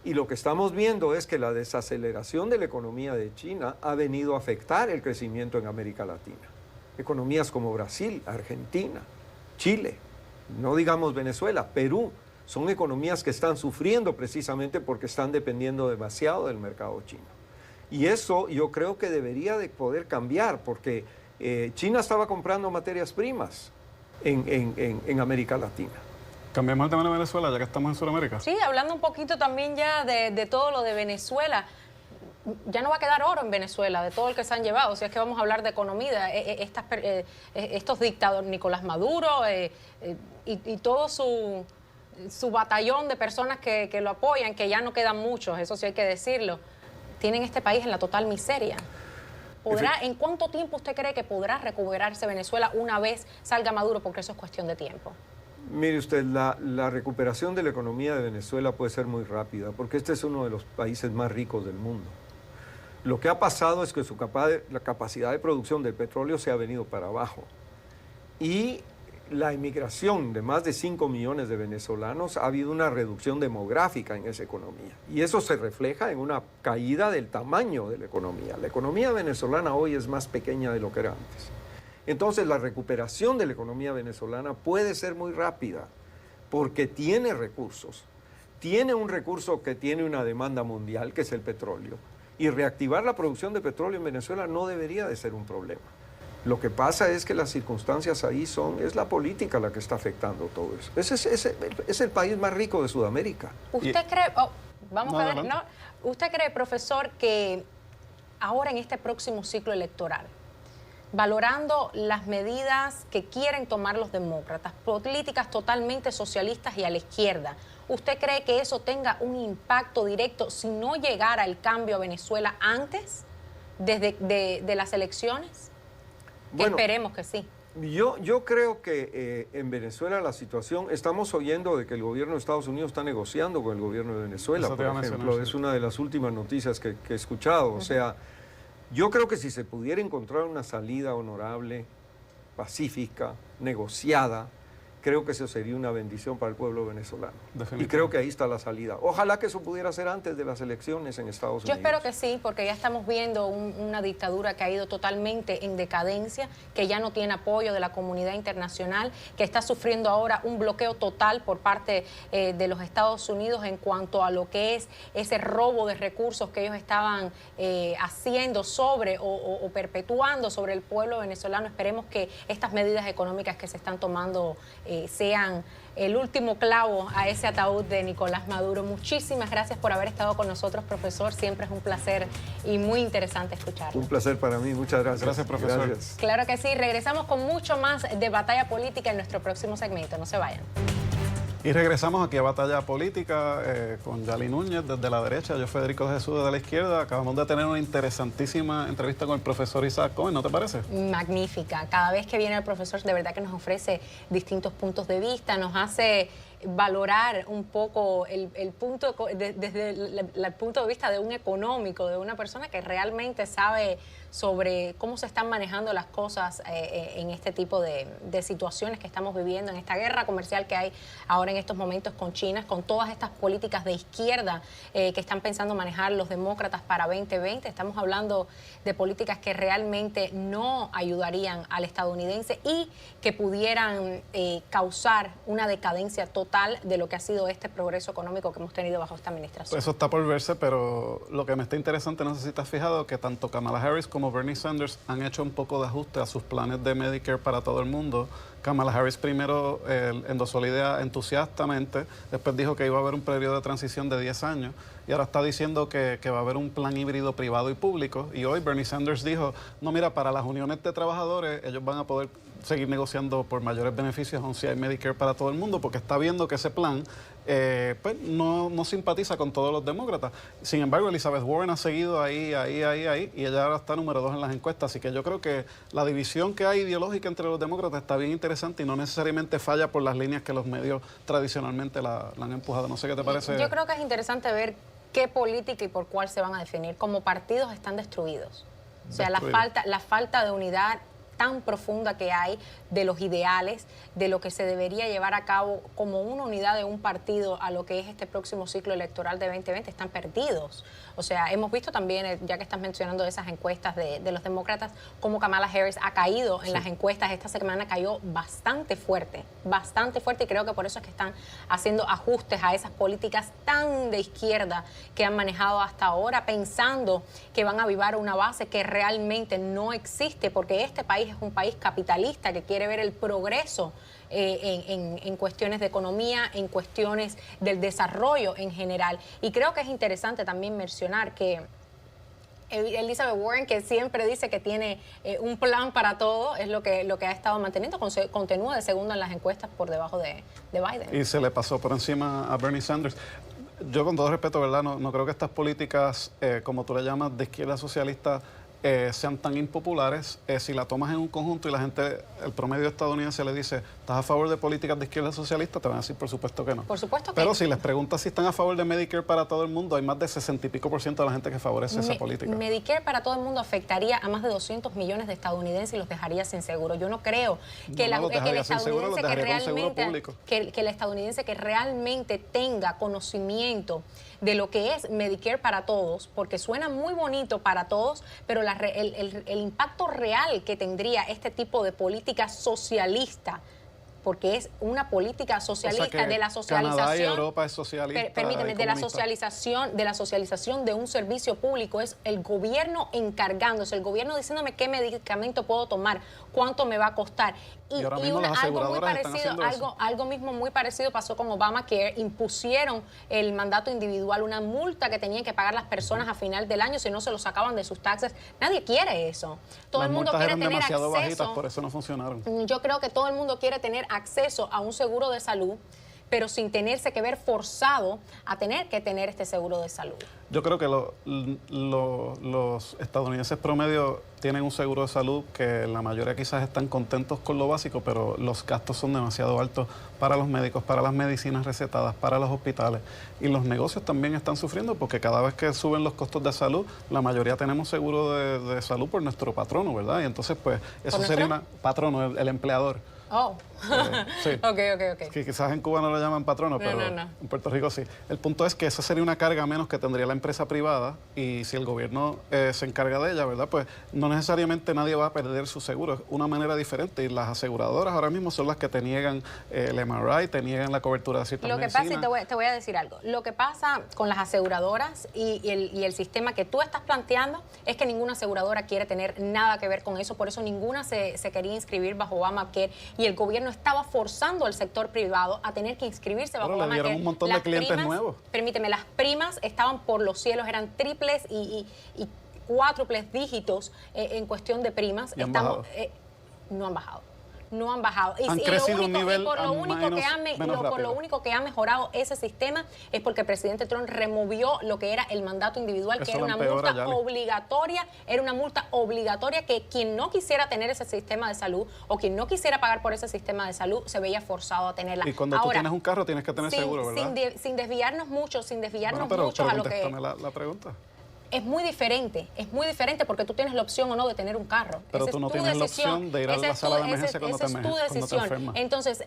Y lo que estamos viendo es que la desaceleración de la economía de China ha venido a afectar el crecimiento en América Latina. Economías como Brasil, Argentina, Chile, no digamos Venezuela, Perú, son economías que están sufriendo precisamente porque están dependiendo demasiado del mercado chino. Y eso yo creo que debería de poder cambiar, porque China estaba comprando materias primas en América Latina. Cambiamos el tema de Venezuela, ya que estamos en Sudamérica. Sí, hablando un poquito también ya de todo lo de Venezuela. Ya no va a quedar oro en Venezuela, de todo el que se han llevado. Si es que vamos a hablar de economía, estos dictadores, Nicolás Maduro y todo su batallón de personas que lo apoyan, que ya no quedan muchos, eso sí hay que decirlo, tienen este país en la total miseria. ¿En cuánto tiempo usted cree que podrá recuperarse Venezuela una vez salga Maduro? Porque eso es cuestión de tiempo. Mire usted, la recuperación de la economía de Venezuela puede ser muy rápida, porque este es uno de los países más ricos del mundo. Lo que ha pasado es que la capacidad de producción del petróleo se ha venido para abajo. Y la inmigración de más de 5 millones de venezolanos, ha habido una reducción demográfica en esa economía. Y eso se refleja en una caída del tamaño de la economía. La economía venezolana hoy es más pequeña de lo que era antes. Entonces, la recuperación de la economía venezolana puede ser muy rápida porque tiene recursos. Tiene un recurso que tiene una demanda mundial, que es el petróleo. Y reactivar la producción de petróleo en Venezuela no debería de ser un problema. Lo que pasa es que las circunstancias ahí es la política la que está afectando todo eso. Es el país más rico de Sudamérica. ¿Usted cree, ¿Usted cree, profesor, que ahora en este próximo ciclo electoral, valorando las medidas que quieren tomar los demócratas, políticas totalmente socialistas y a la izquierda, ¿usted cree que eso tenga un impacto directo si no llegara el cambio a Venezuela antes de las elecciones? Bueno, esperemos que sí. Yo creo que en Venezuela la situación, estamos oyendo de que el gobierno de Estados Unidos está negociando con el gobierno de Venezuela, por ejemplo, es una de las últimas noticias que he escuchado. O sea, yo creo que si se pudiera encontrar una salida honorable, pacífica, negociada, creo que eso sería una bendición para el pueblo venezolano. Y creo que ahí está la salida. Ojalá que eso pudiera ser antes de las elecciones en Estados Unidos. Yo espero que sí, porque ya estamos viendo una dictadura que ha ido totalmente en decadencia, que ya no tiene apoyo de la comunidad internacional, que está sufriendo ahora un bloqueo total por parte de los Estados Unidos en cuanto a lo que es ese robo de recursos que ellos estaban haciendo sobre o perpetuando sobre el pueblo venezolano. Esperemos que estas medidas económicas que se están tomando sean el último clavo a ese ataúd de Nicolás Maduro. Muchísimas gracias por haber estado con nosotros, profesor. Siempre es un placer y muy interesante escucharlo. Un placer para mí. Muchas gracias. Gracias, profesor. Gracias. Claro que sí. Regresamos con mucho más de Batalla Política en nuestro próximo segmento. No se vayan. Y regresamos aquí a Batalla Política con Yali Núñez desde la derecha, yo Federico Jesús desde la izquierda. Acabamos de tener una interesantísima entrevista con el profesor Isaac Cohen, ¿no te parece? Magnífica. Cada vez que viene el profesor, de verdad que nos ofrece distintos puntos de vista, nos hace valorar un poco el punto desde el punto de vista de un económico, de una persona que realmente sabe sobre cómo se están manejando las cosas en este tipo de situaciones que estamos viviendo, en esta guerra comercial que hay ahora en estos momentos con China, con todas estas políticas de izquierda que están pensando manejar los demócratas para 2020. Estamos hablando de políticas que realmente no ayudarían al estadounidense y que pudieran causar una decadencia total de lo que ha sido este progreso económico que hemos tenido bajo esta administración. Eso está por verse, pero lo que me está interesante, no sé si te has fijado, que tanto Kamala Harris como Bernie Sanders han hecho un poco de ajuste a sus planes de Medicare para todo el mundo. Kamala Harris primero endosó la idea entusiastamente, después dijo que iba a haber un periodo de transición de 10 años y ahora está diciendo que va a haber un plan híbrido privado y público. Y hoy Bernie Sanders dijo, no, mira, para las uniones de trabajadores ellos van a poder seguir negociando por mayores beneficios aun si hay Medicare para todo el mundo, porque está viendo que ese plan pues no simpatiza con todos los demócratas. Sin embargo, Elizabeth Warren ha seguido ahí, y ella ahora está número 2 en las encuestas, así que yo creo que la división que hay ideológica entre los demócratas está bien interesante y no necesariamente falla por las líneas que los medios tradicionalmente la han empujado. No sé qué te parece. Yo creo que es interesante ver qué política y por cuál se van a definir. Como partidos están destruidos. O sea, la falta de unidad tan profunda que hay de los ideales, de lo que se debería llevar a cabo como una unidad de un partido a lo que es este próximo ciclo electoral de 2020, están perdidos. O sea, hemos visto también, ya que estás mencionando esas encuestas de los demócratas, cómo Kamala Harris ha caído en las encuestas. Esta semana cayó bastante fuerte, y creo que por eso es que están haciendo ajustes a esas políticas tan de izquierda que han manejado hasta ahora, pensando que van a avivar una base que realmente no existe, porque este país es un país capitalista que quiere ver el progreso en cuestiones de economía, en cuestiones del desarrollo en general. Y creo que es interesante también mencionar que Elizabeth Warren, que siempre dice que tiene un plan para todo, es lo que ha estado manteniendo, continúa de segunda en las encuestas por debajo de Biden. Y se le pasó por encima a Bernie Sanders. Yo, con todo respeto, ¿verdad? No creo que estas políticas, como tú le llamas, de izquierda socialista, sean tan impopulares. Si la tomas en un conjunto y la gente, el promedio estadounidense le dice, ¿estás a favor de políticas de izquierda socialista? Te van a decir, por supuesto que no. Por supuesto que Pero no. si les preguntas si están a favor de Medicare para todo el mundo, hay más de 60 y pico % de la gente que favorece esa política. Medicare para todo el mundo afectaría a más de 200 millones de estadounidenses y los dejaría sin seguro. Yo no creo que el estadounidense que realmente tenga conocimiento de lo que es Medicare para todos, porque suena muy bonito para todos, pero el impacto real que tendría este tipo de política socialista, porque es una política socialista, o sea, de la socialización. Canadá y Europa es socialista. Permíteme, de la socialización de un servicio público, es el gobierno encargándose, el gobierno diciéndome qué medicamento puedo tomar, cuánto me va a costar. Y ahora mismo las aseguradoras algo mismo muy parecido pasó con Obamacare. Impusieron el mandato individual, una multa que tenían que pagar las personas a final del año si no se lo sacaban de sus taxes. Nadie quiere eso. Todo el mundo quiere tener demasiado acceso. bajitas, por eso no funcionaron. Yo creo que todo el mundo quiere tener acceso a un seguro de salud, pero sin tenerse que ver forzado a tener que tener este seguro de salud. Yo creo que los estadounidenses promedio tienen un seguro de salud que la mayoría quizás están contentos con lo básico, pero los gastos son demasiado altos para los médicos, para las medicinas recetadas, para los hospitales. Y los negocios también están sufriendo porque cada vez que suben los costos de salud, la mayoría tenemos seguro de salud por nuestro patrono, ¿verdad? Y entonces, pues, eso sería una patrono, el empleador. Oh, sí. Ok. Que quizás en Cuba no lo llaman patrono, pero en Puerto Rico sí. El punto es que esa sería una carga menos que tendría la empresa privada, y si el gobierno se encarga de ella, ¿verdad? Pues no necesariamente nadie va a perder su seguro, es una manera diferente, y las aseguradoras ahora mismo son las que te niegan el MRI, te niegan la cobertura de ciertas medicinas. Lo que pasa, y te voy a decir algo, lo que pasa con las aseguradoras y el sistema que tú estás planteando es que ninguna aseguradora quiere tener nada que ver con eso, por eso ninguna se quería inscribir bajo Obamacare, y el gobierno estaba forzando al sector privado a tener que inscribirse bajo Obamacare. Le dieron un montón de clientes nuevos. Permíteme, las primas estaban por los cielos, eran triples y cuádruples dígitos en cuestión de primas. ¿Y han bajado? No han bajado. no han bajado. Han crecido un nivel por lo menos único que ha mejorado ese sistema es porque el presidente Trump removió lo que era el mandato individual, que era una multa obligatoria, que quien no quisiera tener ese sistema de salud o quien no quisiera pagar por ese sistema de salud se veía forzado a tenerla. Y cuando tú tienes un carro tienes que tener seguro, ¿verdad? Sin desviarnos mucho, pero a lo que... la pregunta. Es muy diferente porque tú tienes la opción o no de tener un carro. Pero tú no tienes la opción de ir a la sala de emergencia cuando te enfermas. Entonces,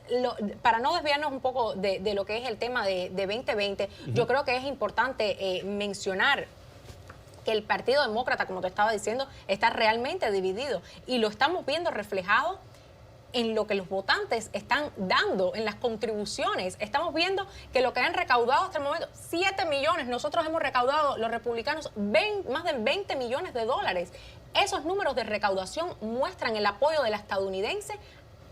para no desviarnos un poco de lo que es el tema de 2020, yo creo que es importante mencionar que el Partido Demócrata, como te estaba diciendo, está realmente dividido y lo estamos viendo reflejado en lo que los votantes están dando, en las contribuciones. Estamos viendo que lo que han recaudado hasta el momento, 7 millones, nosotros hemos recaudado, los republicanos, más de 20 millones de dólares. Esos números de recaudación muestran el apoyo de la estadounidense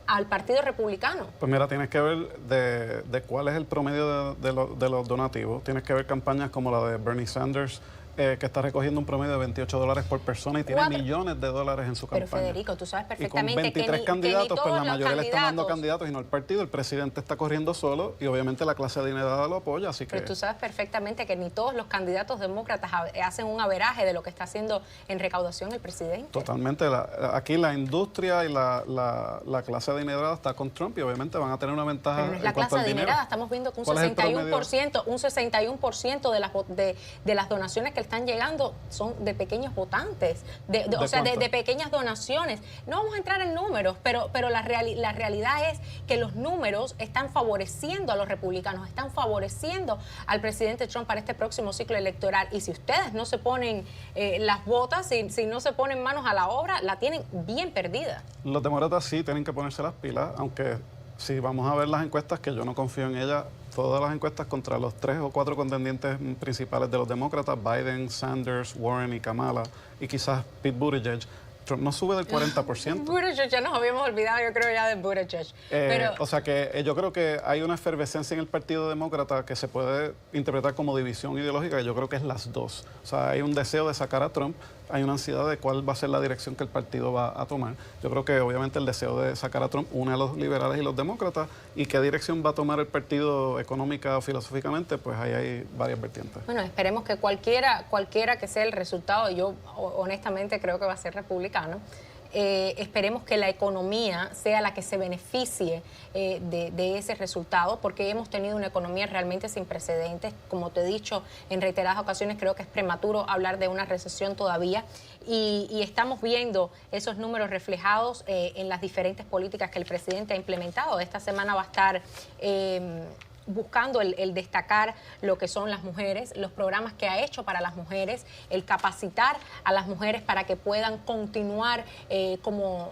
al Partido Republicano. Pues mira, tienes que ver de cuál es el promedio de los donativos. Tienes que ver campañas como la de Bernie Sanders, que está recogiendo un promedio de $28 por persona y tiene millones de dólares en su campaña. Pero Federico, tú sabes perfectamente y con 23 candidatos, pues la mayoría le están dando candidatos y no el partido. El presidente está corriendo solo y obviamente la clase adinerada lo apoya, así que... Pero tú sabes perfectamente que ni todos los candidatos demócratas hacen un averaje de lo que está haciendo en recaudación el presidente. Totalmente. Aquí la industria y la clase adinerada está con Trump y obviamente van a tener una ventaja. Pero no es la clase adinerada, estamos viendo que un 61% de las donaciones que están llegando son de pequeños votantes, de pequeñas donaciones. No vamos a entrar en números, pero la realidad es que los números están favoreciendo a los republicanos, están favoreciendo al presidente Trump para este próximo ciclo electoral. Y si ustedes no se ponen las botas, si no se ponen manos a la obra, la tienen bien perdida. Los demócratas sí tienen que ponerse las pilas, aunque si vamos a ver las encuestas, que yo no confío en ellas, todas las encuestas contra los 3 o 4 contendientes principales de los demócratas, Biden, Sanders, Warren y Kamala, y quizás Pete Buttigieg, Trump no sube del 40%. Buttigieg, ya nos habíamos olvidado, yo creo, ya de Buttigieg. O sea que yo creo que hay una efervescencia en el Partido Demócrata que se puede interpretar como división ideológica, y yo creo que es las dos. O sea, hay un deseo de sacar a Trump, hay una ansiedad de cuál va a ser la dirección que el partido va a tomar. Yo creo que obviamente el deseo de sacar a Trump une a los liberales y los demócratas, y qué dirección va a tomar el partido económica o filosóficamente, pues ahí hay varias vertientes. Bueno, esperemos que cualquiera que sea el resultado, yo honestamente creo que va a ser republicano. Esperemos que la economía sea la que se beneficie de ese resultado, porque hemos tenido una economía realmente sin precedentes. Como te he dicho en reiteradas ocasiones, creo que es prematuro hablar de una recesión todavía, y estamos viendo esos números reflejados en las diferentes políticas que el presidente ha implementado. Esta semana va a estar buscando el destacar lo que son las mujeres, los programas que ha hecho para las mujeres, el capacitar a las mujeres para que puedan continuar como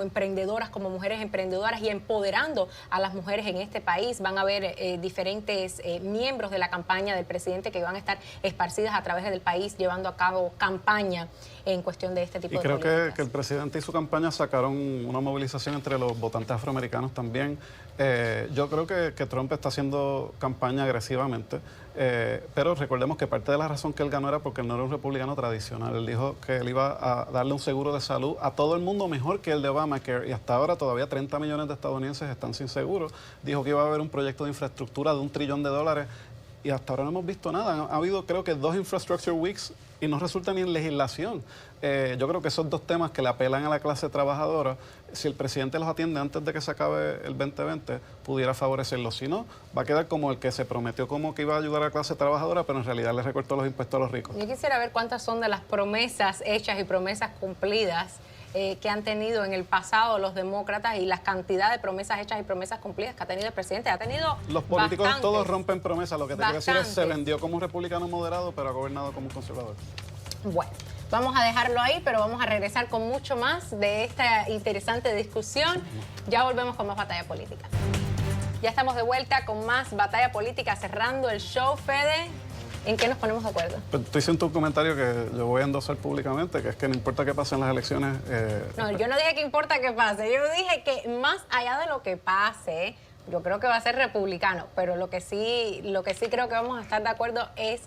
emprendedoras, como mujeres emprendedoras, y empoderando a las mujeres en este país. Van a haber diferentes miembros de la campaña del presidente que van a estar esparcidas a través del país llevando a cabo campaña en cuestión de este tipo de políticas. Y creo que el presidente y su campaña sacaron una movilización entre los votantes afroamericanos también. Yo creo que Trump está haciendo campaña agresivamente, pero recordemos que parte de la razón que él ganó era porque él no era un republicano tradicional. Él dijo que él iba a darle un seguro de salud a todo el mundo mejor que el de Obamacare, y hasta ahora todavía 30 millones de estadounidenses están sin seguro. Dijo que iba a haber un proyecto de infraestructura de $1 trillón, y hasta ahora no hemos visto nada. Ha habido, creo que, 2 Infrastructure Weeks y no resulta ni en legislación. Yo creo que esos dos temas que le apelan a la clase trabajadora, si el presidente los atiende antes de que se acabe el 2020, pudiera favorecerlos. Si no, va a quedar como el que se prometió como que iba a ayudar a la clase trabajadora, pero en realidad le recortó los impuestos a los ricos. Yo quisiera ver cuántas son de las promesas hechas y promesas cumplidas que han tenido en el pasado los demócratas, y la cantidad de promesas hechas y promesas cumplidas que ha tenido el presidente. Ha tenido Los políticos bastantes, todos rompen promesas. Lo que te quiero decir es que se bastantes. vendió como un republicano moderado, pero ha gobernado como un conservador. Bueno, vamos a dejarlo ahí, pero vamos a regresar con mucho más de esta interesante discusión. Ya volvemos con más Batalla Política. Ya estamos de vuelta con más Batalla Política, cerrando el show. Fede, ¿en qué nos ponemos de acuerdo? Pues tú hiciste un comentario que yo voy a endosar públicamente, que es que no importa qué pase en las elecciones. No, yo no dije que importa que pase. Yo dije que más allá de lo que pase, yo creo que va a ser republicano. Pero lo que sí creo que vamos a estar de acuerdo es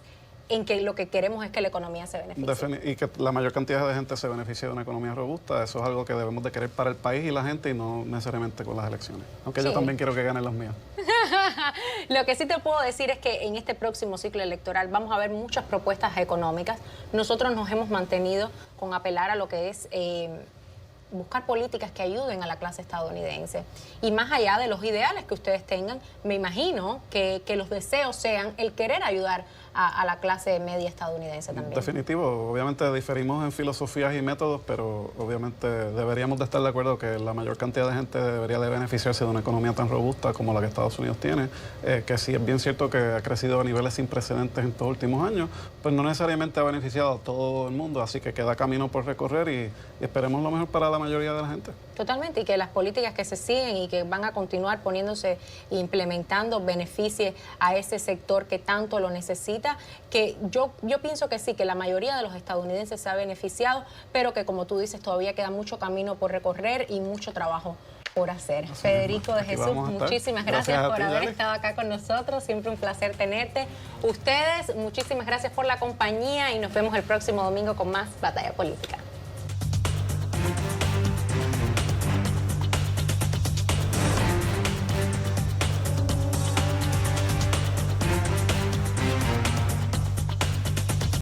en que lo que queremos es que la economía se beneficie. Y que la mayor cantidad de gente se beneficie de una economía robusta. Eso es algo que debemos de querer para el país y la gente y no necesariamente con las elecciones. Aunque yo también quiero que ganen los míos. Lo que sí te puedo decir es que en este próximo ciclo electoral vamos a ver muchas propuestas económicas. Nosotros nos hemos mantenido con apelar a lo que es buscar políticas que ayuden a la clase estadounidense. Y más allá de los ideales que ustedes tengan, me imagino que los deseos sean el querer ayudar a la clase media estadounidense también. Definitivo. Obviamente diferimos en filosofías y métodos, pero obviamente deberíamos de estar de acuerdo que la mayor cantidad de gente debería de beneficiarse de una economía tan robusta como la que Estados Unidos tiene, que sí es bien cierto que ha crecido a niveles sin precedentes en estos últimos años, pues no necesariamente ha beneficiado a todo el mundo, así que queda camino por recorrer y esperemos lo mejor para la mayoría de la gente. Totalmente, y que las políticas que se siguen y que van a continuar poniéndose e implementando beneficie a ese sector que tanto lo necesita, que yo pienso que sí, que la mayoría de los estadounidenses se ha beneficiado, pero que como tú dices, todavía queda mucho camino por recorrer y mucho trabajo por hacer. Así Federico de Jesús, muchísimas gracias por haber estado acá con nosotros, siempre un placer tenerte. Ustedes, muchísimas gracias por la compañía y nos vemos el próximo domingo con más Batalla Política.